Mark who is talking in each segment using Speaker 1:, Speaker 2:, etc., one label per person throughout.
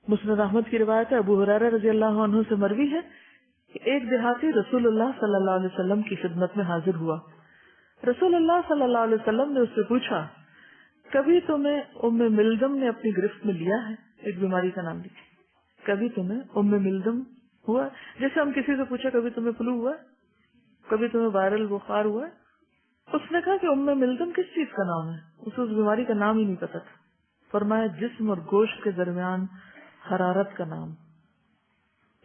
Speaker 1: مسند احمد کی روایت ہے، ابو ہریرہ رضی اللہ عنہ سے مروی ہے کہ ایک دیہاتی رسول اللہ صلی اللہ علیہ وسلم کی خدمت میں حاضر ہوا. رسول اللہ صلی اللہ علیہ وسلم نے اس سے پوچھا، کبھی تمہیں ام ملدم نے اپنی گرفت میں لیا ہے؟ ایک بیماری کا نام لکھیں. کبھی تمہیں ام ملدم ہوا؟ جیسے ہم کسی سے پوچھا کبھی تمہیں فلو ہوا، کبھی تمہیں وائرل بخار ہوا. اس نے کہا کہ ام ملدم کس چیز کا نام ہے؟ اسے اس بیماری کا نام ہی نہیں پتا تھا. فرمایا جسم اور گوشت کے درمیان حرارت کا نام،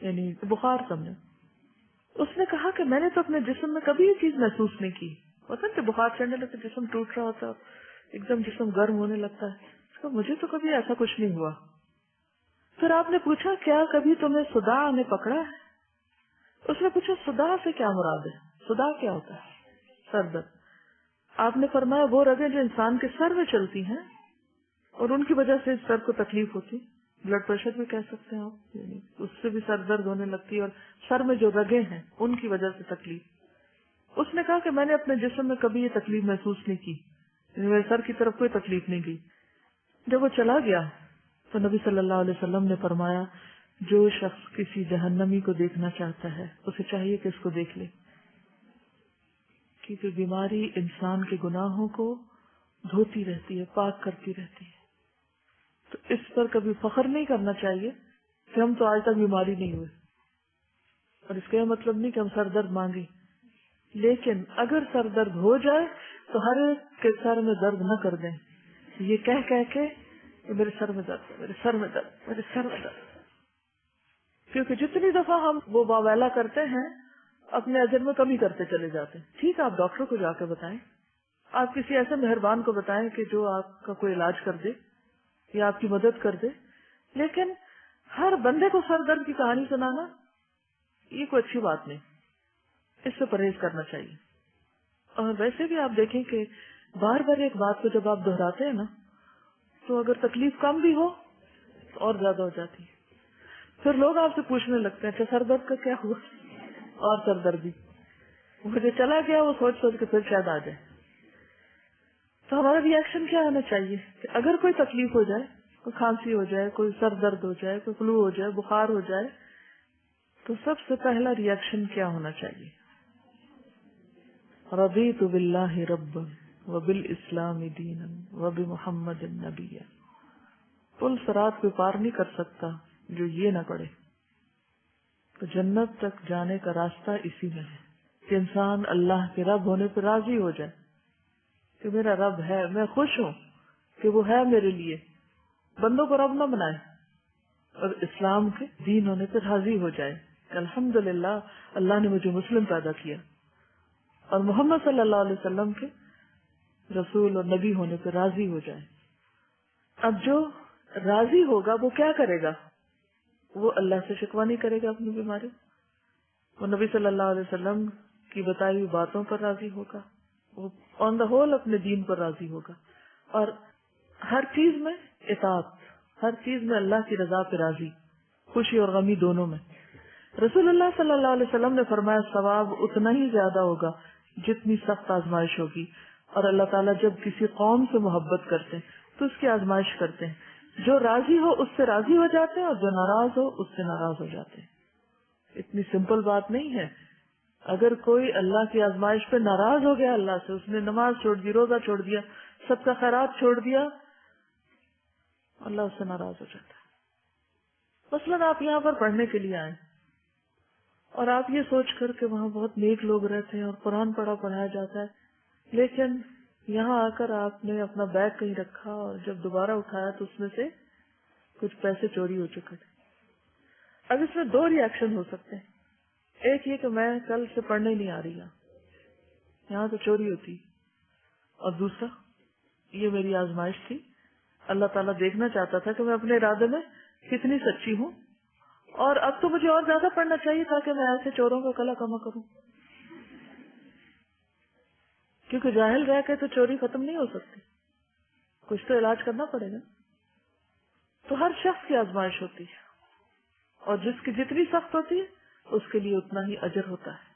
Speaker 1: یعنی بخار سمجھو. اس نے کہا کہ میں نے تو اپنے جسم میں کبھی یہ چیز محسوس نہیں کی. پتا کہ بخار چڑھنے لگتا، جسم ٹوٹ رہا ہوتا، ایک دم جسم گرم ہونے لگتا ہے. مجھے تو کبھی ایسا کچھ نہیں ہوا. پھر آپ نے پوچھا کیا کبھی تمہیں صداع نے پکڑا ہے؟ اس نے پوچھا صداع سے کیا مراد ہے؟ صداع کیا ہوتا ہے؟ سر درد. آپ نے فرمایا وہ رگیں جو انسان کے سر میں چلتی ہیں اور ان کی وجہ سے سر کو تکلیف ہوتی، بلڈ پریشر بھی کہہ سکتے ہیں آپ، یعنی اس سے بھی سر درد ہونے لگتی ہے، اور سر میں جو رگیں ہیں ان کی وجہ سے تکلیف. اس نے کہا کہ میں نے اپنے جسم میں کبھی یہ تکلیف محسوس نہیں کی، میرے سر کی طرف کوئی تکلیف نہیں کی. جب وہ چلا گیا تو نبی صلی اللہ علیہ وسلم نے فرمایا جو شخص کسی جہنمی کو دیکھنا چاہتا ہے اسے چاہیے کہ اس کو دیکھ لے، کیونکہ بیماری انسان کے گناہوں کو دھوتی رہتی ہے، پاک کرتی رہتی ہے. تو اس پر کبھی فخر نہیں کرنا چاہیے کہ ہم تو آج تک بیماری نہیں ہوئے. اور اس کا یہ مطلب نہیں کہ ہم سر درد مانگے، لیکن اگر سر درد ہو جائے تو ہر ایک کے سر میں درد نہ کر دیں یہ کہہ کے میرے سر میں درد، میرے سر میں درد، میرے سر میں درد. کیونکہ جتنی دفعہ ہم وہ واویلا کرتے ہیں اپنے اجر میں کمی کرتے چلے جاتے ہیں. ٹھیک ہے آپ ڈاکٹر کو جا کے بتائیں، آپ کسی ایسے مہربان کو بتائیں کہ جو آپ کا کوئی علاج کر دے یا آپ کی مدد کر دے، لیکن ہر بندے کو سر درد کی کہانی سنانا یہ کوئی اچھی بات نہیں. اس سے پرہیز کرنا چاہیے. اور ویسے بھی آپ دیکھیں کہ بار بار ایک بات کو جب آپ دہراتے ہیں نا تو اگر تکلیف کم بھی ہو تو اور زیادہ ہو جاتی ہے. پھر لوگ آپ سے پوچھنے لگتے ہیں اچھا سر درد کا کیا ہوا، اور سر دردی وہ جو چلا گیا وہ سوچ سوچ کے پھر شاید آ جائے. تو ہمارا ری ایکشن کیا ہونا چاہیے کہ اگر کوئی تکلیف ہو جائے، کوئی کھانسی ہو جائے، کوئی سر درد ہو جائے، کوئی فلو ہو جائے، بخار ہو جائے، تو سب سے پہلا ری ایکشن کیا ہونا چاہیے؟ رضیت باللہ ربا وبالاسلام دینا وبمحمد نبیا. پل صراط پہ پار نہیں کر سکتا جو یہ نہ پڑے. تو جنت تک جانے کا راستہ اسی میں ہے کہ انسان اللہ کے رب ہونے پہ راضی ہو جائے کہ میرا رب ہے، میں خوش ہوں کہ وہ ہے میرے لیے. بندوں کو رب نہ بنائے اور اسلام کے دین ہونے پہ راضی ہو جائے. الحمدللہ اللہ نے مجھے مسلم پیدا کیا اور محمد صلی اللہ علیہ وسلم کے رسول اور نبی ہونے پہ راضی ہو جائے. اب جو راضی ہوگا وہ کیا کرے گا؟ وہ اللہ سے شکوہ نہیں کرے گا اپنی بیماری، وہ نبی صلی اللہ علیہ وسلم کی بتائی ہوئی باتوں پر راضی ہوگا، وہ آن دا ہول اپنے دین پر راضی ہوگا، اور ہر چیز میں اطاعت، ہر چیز میں اللہ کی رضا پہ راضی، خوشی اور غمی دونوں میں. رسول اللہ صلی اللہ علیہ وسلم نے فرمایا ثواب اتنا ہی زیادہ ہوگا جتنی سخت آزمائش ہوگی. اور اللہ تعالیٰ جب کسی قوم سے محبت کرتے ہیں تو اس کی آزمائش کرتے ہیں. جو راضی ہو اس سے راضی ہو جاتے ہیں اور جو ناراض ہو اس سے ناراض ہو جاتے ہیں. اتنی سمپل بات نہیں ہے. اگر کوئی اللہ کی آزمائش پہ ناراض ہو گیا اللہ سے، اس نے نماز چھوڑ دی، روزہ چھوڑ دیا، سب کا خیرات چھوڑ دیا، اللہ اس سے ناراض ہو جاتا ہے. مثلاً آپ یہاں پر پڑھنے کے لیے آئے اور آپ یہ سوچ کر کہ وہاں بہت نیک لوگ رہتے ہیں اور قرآن پڑھایا جاتا ہے، لیکن یہاں آ کر آپ نے اپنا بیگ کہیں رکھا اور جب دوبارہ اٹھایا تو اس میں سے کچھ پیسے چوری ہو چکے تھے. اب اس میں دو ری ایکشن ہو سکتے ہیں. ایک یہ کہ میں کل سے پڑھنے نہیں آ رہی، یہاں تو چوری ہوتی، اور دوسرا یہ میری آزمائش تھی، اللہ تعالیٰ دیکھنا چاہتا تھا کہ میں اپنے ارادے میں کتنی سچی ہوں، اور اب تو مجھے اور زیادہ پڑھنا چاہیے تاکہ میں ایسے چوروں کا کلا کما کروں، کیونکہ جاہل رہ کے تو چوری ختم نہیں ہو سکتی، کچھ تو علاج کرنا پڑے گا. تو ہر شخص کی آزمائش ہوتی ہے اور جس کی جتنی سخت ہوتی ہے اس کے لیے اتنا ہی اجر ہوتا ہے.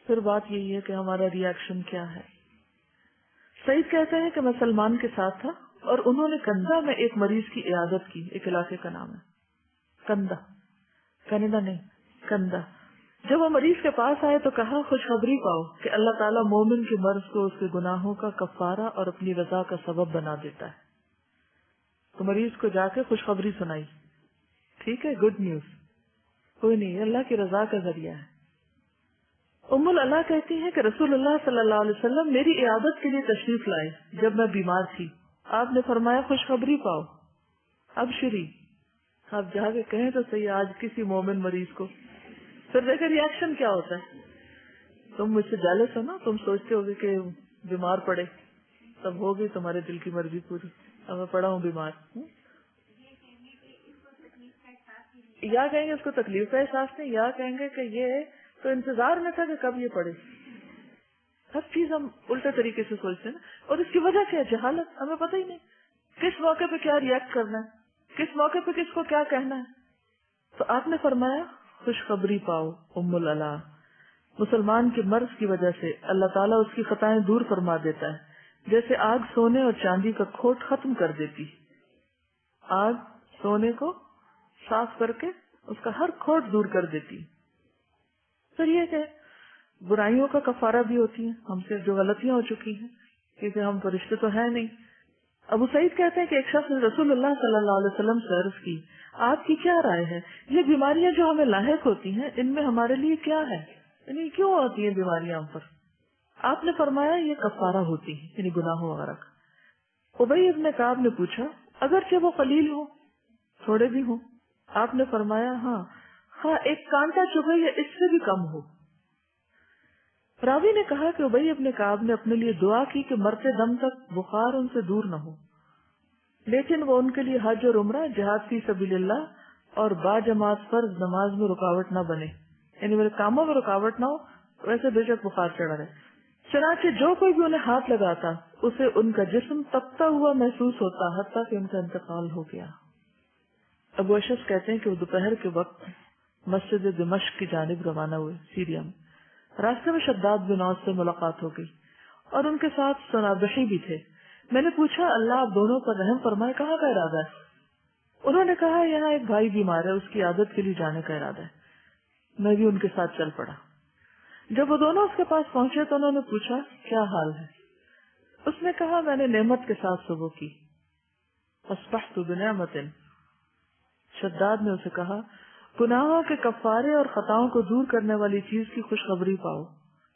Speaker 1: پھر بات یہی ہے کہ ہمارا ری ایکشن کیا ہے. سعید کہتے ہیں کہ میں سلمان کے ساتھ تھا اور انہوں نے کندا میں ایک مریض کی عیادت کی. ایک علاقے کا نام ہے کندا، کینیڈا نہیں، کندا. جب وہ مریض کے پاس آئے تو کہا خوشخبری پاؤ کہ اللہ تعالیٰ مومن کے مرض کو اس کے گناہوں کا کفارہ اور اپنی رضا کا سبب بنا دیتا ہے. تو مریض کو جا کے خوشخبری سنائی. ٹھیک ہے، گڈ نیوز. کوئی نہیں، اللہ کی رضا کا ذریعہ ہے. ام العلا کہتی ہیں کہ رسول اللہ صلی اللہ علیہ وسلم میری عیادت کے لیے تشریف لائے جب میں بیمار تھی. آپ نے فرمایا خوشخبری پاؤ، اب شری آپ جا کے کہیں تو صحیح آج کسی مومن مریض کو. پھر دیکھیں ریئیکشن کیا ہوتا ہے. تم مجھ سے جالس ہو نا، تم سوچتے ہوگے کہ بیمار پڑے، تب ہوگی تمہارے دل کی مرضی پوری. اب میں پڑا ہوں بیمار، یا کہیں گے اس کو تکلیف کا احساس نہیں، یا کہیں گے کہ یہ تو انتظار میں تھا کہ کب یہ پڑے. ہر چیز ہم الٹے طریقے سے سوچتے ہیں نا. اور اس کی وجہ کیا ہے؟ جہالت. ہمیں پتہ ہی نہیں کس موقع پہ کیا ریئیکٹ کرنا ہے، کس موقع پہ کس کو کیا کہنا ہے. تو آپ نے فرمایا خوشخبری پاؤ ام العلا، مسلمان کے مرض کی وجہ سے اللہ تعالیٰ اس کی خطائیں دور فرما دیتا ہے، جیسے آگ سونے اور چاندی کا کھوٹ ختم کر دیتی. آگ سونے کو صاف کر کے اس کا ہر کھوٹ دور کر دیتی. پھر یہ کہ برائیوں کا کفارہ بھی ہوتی ہے، ہم سے جو غلطیاں ہو چکی ہیں، کیونکہ ہم فرشتے تو ہیں نہیں. ابو سعید کہتے ہیں کہ ایک شخص نے رسول اللہ صلی اللہ علیہ وسلم سے عرض کی آپ کی کیا رائے ہے، یہ بیماریاں جو ہمیں لاحق ہوتی ہیں ان میں ہمارے لیے کیا ہے، یعنی کیوں ہوتی ہیں بیماریاں ہم پر؟ آپ نے فرمایا یہ کفارہ ہوتی ہے، یعنی گناہوں وغیرہ کا. ابی ابن کعب نے پوچھا اگرچہ وہ قلیل ہو، تھوڑے بھی ہوں؟ آپ نے فرمایا ہاں ایک کانٹا چبھے یا اس سے بھی کم ہو. راوی نے کہا کہ ابی ابن کعب نے اپنے لیے دعا کی کہ مرتے دم تک بخار ان سے دور نہ ہو، لیکن وہ ان کے لیے حج اور عمرہ، جہاد فی سبیل اللہ اور با جماعت فرض نماز میں رکاوٹ نہ بنے، یعنی میرے کاموں میں رکاوٹ نہ ہو. ویسے بے شک بخار چڑھا رہے. چنانچہ جو کوئی بھی انہیں ہاتھ لگاتا اسے ان کا جسم تپتا ہوا محسوس ہوتا حتیٰ کہ ان کا انتقال ہو گیا. ابو اشعث کہتے ہیں کہ وہ دوپہر کے وقت مسجد دمشق کی جانب روانہ ہوئے سیریا میں. راستے میں شداد بن اوس سے ملاقات ہو گئی اور ان کے ساتھ سنابحی بھی تھے. میں نے پوچھا اللہ آپ دونوں پر رحم فرمائے، کہاں کا ارادہ ہے؟ انہوں نے کہا یہاں ایک بھائی بیمار ہے، اس کی عادت کے لیے جانے کا ارادہ ہے. میں بھی ان کے ساتھ چل پڑا. جب وہ دونوں اس کے پاس پہنچے تو انہوں نے پوچھا کیا حال ہے؟ اس نے کہا میں نے نعمت کے ساتھ صبح کی. اصبحت بنعمت. شداد نے اسے کہا گناہوں کے کفارے اور خطاؤں کو دور کرنے والی چیز کی خوشخبری پاؤ،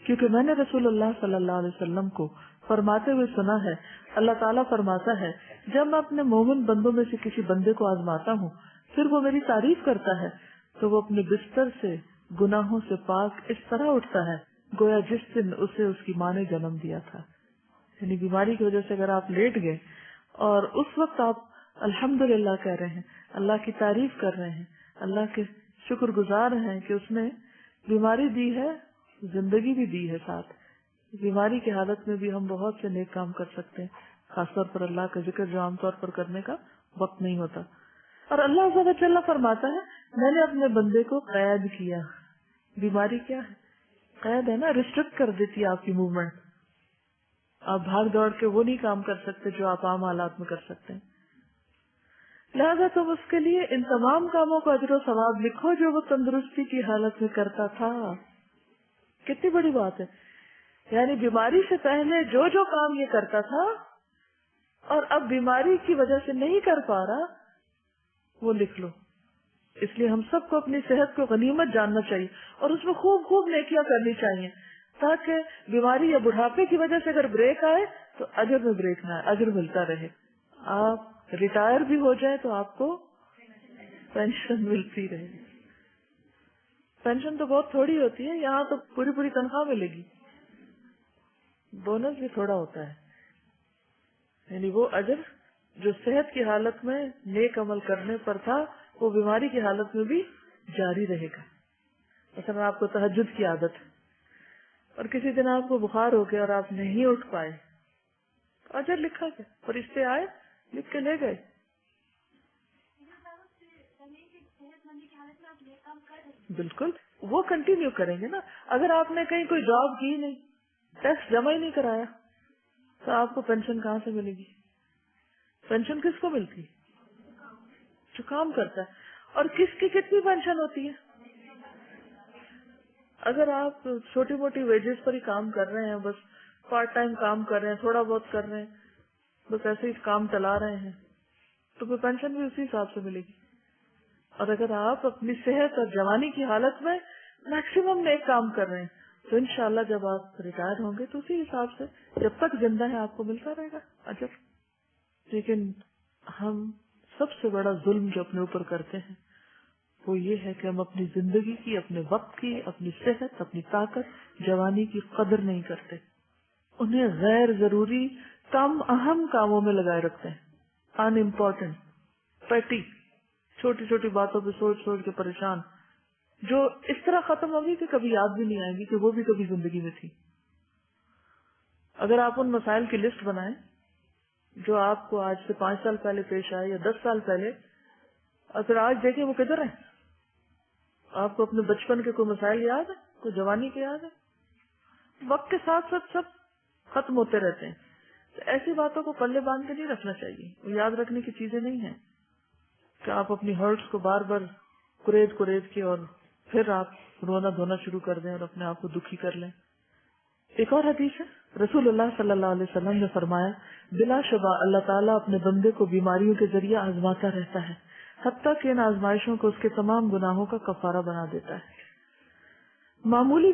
Speaker 1: کیونکہ میں نے رسول اللہ صلی اللہ علیہ وسلم کو فرماتے ہوئے سنا ہے اللہ تعالیٰ فرماتا ہے جب میں اپنے مومن بندوں میں سے کسی بندے کو آزماتا ہوں پھر وہ میری تعریف کرتا ہے تو وہ اپنے بستر سے گناہوں سے پاک اس طرح اٹھتا ہے گویا جس دن اسے اس کی ماں نے جنم دیا تھا. یعنی بیماری کی وجہ سے اگر آپ لیٹ گئے اور اس وقت آپ الحمدللہ کہہ رہے ہیں، اللہ کی تعریف کر رہے ہیں، اللہ کے شکر گزار ہیں کہ اس نے بیماری دی ہے، زندگی بھی دی ہے ساتھ. بیماری کی حالت میں بھی ہم بہت سے نیک کام کر سکتے ہیں، خاص طور پر اللہ کا ذکر جو عام طور پر کرنے کا وقت نہیں ہوتا. اور اللہ عز و جل فرماتا ہے میں نے اپنے بندے کو قید کیا. بیماری کیا ہے؟ قید ہے نا، ریسٹرکٹ کر دیتی ہے آپ کی موومنٹ. آپ بھاگ دوڑ کے وہ نہیں کام کر سکتے جو آپ عام حالات میں کر سکتے ہیں. لہذا تم اس کے لیے ان تمام کاموں کو اجر و ثواب لکھو جو وہ تندرستی کی حالت میں کرتا تھا. کتنی بڑی بات ہے، یعنی بیماری سے پہلے جو جو کام یہ کرتا تھا اور اب بیماری کی وجہ سے نہیں کر پا رہا وہ لکھ لو. اس لیے ہم سب کو اپنی صحت کو غنیمت جاننا چاہیے اور اس میں خوب خوب نیکیاں کرنی چاہیے تاکہ بیماری یا بڑھاپے کی وجہ سے اگر بریک آئے تو اجر میں بریک نہ آئے، اجر ملتا رہے. آپ ریٹائر بھی ہو جائے تو آپ کو پینشن ملتی رہے. پینشن تو بہت تھوڑی ہوتی ہے، یہاں تو پوری پوری تنخواہ ملے گی. بونس بھی تھوڑا ہوتا ہے، یعنی وہ اجر جو صحت کی حالت میں نیک عمل کرنے پر تھا وہ بیماری کی حالت میں بھی جاری رہے گا. مثلا آپ کو تہجد کی عادت ہے اور کسی دن آپ کو بخار ہو گیا اور آپ نہیں اٹھ پائے، اجر لکھا گیا، فرشتے آئے لکھ کے لے گئے. بالکل وہ کنٹینیو کریں گے نا. اگر آپ نے کہیں کوئی جاب کی نہیں، ٹیکس جمع ہی نہیں کرایا تو آپ کو پینشن کہاں سے ملے گی؟ پینشن کس کو ملتی ہے؟ جو کام کرتا ہے. اور کس کی کتنی پینشن ہوتی ہے؟ اگر آپ چھوٹی موٹی ویجز پر ہی کام کر رہے ہیں، بس پارٹ ٹائم کام کر رہے ہیں، تھوڑا بہت کر رہے ہیں، بس ایسے ہی کام چلا رہے ہیں، تو پھر پینشن بھی اسی حساب سے ملے گی. اور اگر آپ اپنی صحت اور جوانی کی حالت میں میکسیمم نیک کام کر رہے ہیں تو انشاءاللہ جب آپ ریٹائر ہوں گے تو اسی حساب سے جب تک زندہ ہے آپ کو ملتا رہے گا اجر. لیکن ہم سب سے بڑا ظلم جو اپنے اوپر کرتے ہیں وہ یہ ہے کہ ہم اپنی زندگی کی، اپنے وقت کی، اپنی صحت، اپنی طاقت، جوانی کی قدر نہیں کرتے. انہیں غیر ضروری کم اہم کاموں میں لگائے رکھتے ہیں، ان امپورٹنٹ، پیٹی، چھوٹی چھوٹی باتوں پہ سوچ سوچ کے پریشان، جو اس طرح ختم ہوگی کہ کبھی یاد بھی نہیں آئے گی کہ وہ بھی کبھی زندگی میں تھی. اگر آپ ان مسائل کی لسٹ بنائیں جو آپ کو آج سے 5 سال پہلے پیش آئے یا 10 سال پہلے، اور پھر آج دیکھیں وہ کدھر ہیں. آپ کو اپنے بچپن کے کوئی مسائل یاد ہے؟ کوئی جوانی کے یاد ہے؟ وقت کے ساتھ ساتھ سب ختم ہوتے رہتے ہیں. تو ایسی باتوں کو پلے باندھ کے نہیں رکھنا چاہیے. وہ یاد رکھنے کی چیزیں نہیں ہیں کہ آپ اپنی ہرٹس کو بار بار کرید کے اور پھر آپ رونا دھونا شروع کر دیں اور اپنے آپ کو دکھی کر لیں. ایک اور حدیث ہے، رسول اللہ صلی اللہ علیہ وسلم نے فرمایا، بلا شبہ اللہ تعالیٰ اپنے بندے کو بیماریوں کے ذریعے آزماتا رہتا ہے حتیٰ کہ ان آزمائشوں کو اس کے تمام گناہوں کا کفارہ بنا دیتا ہے. معمولی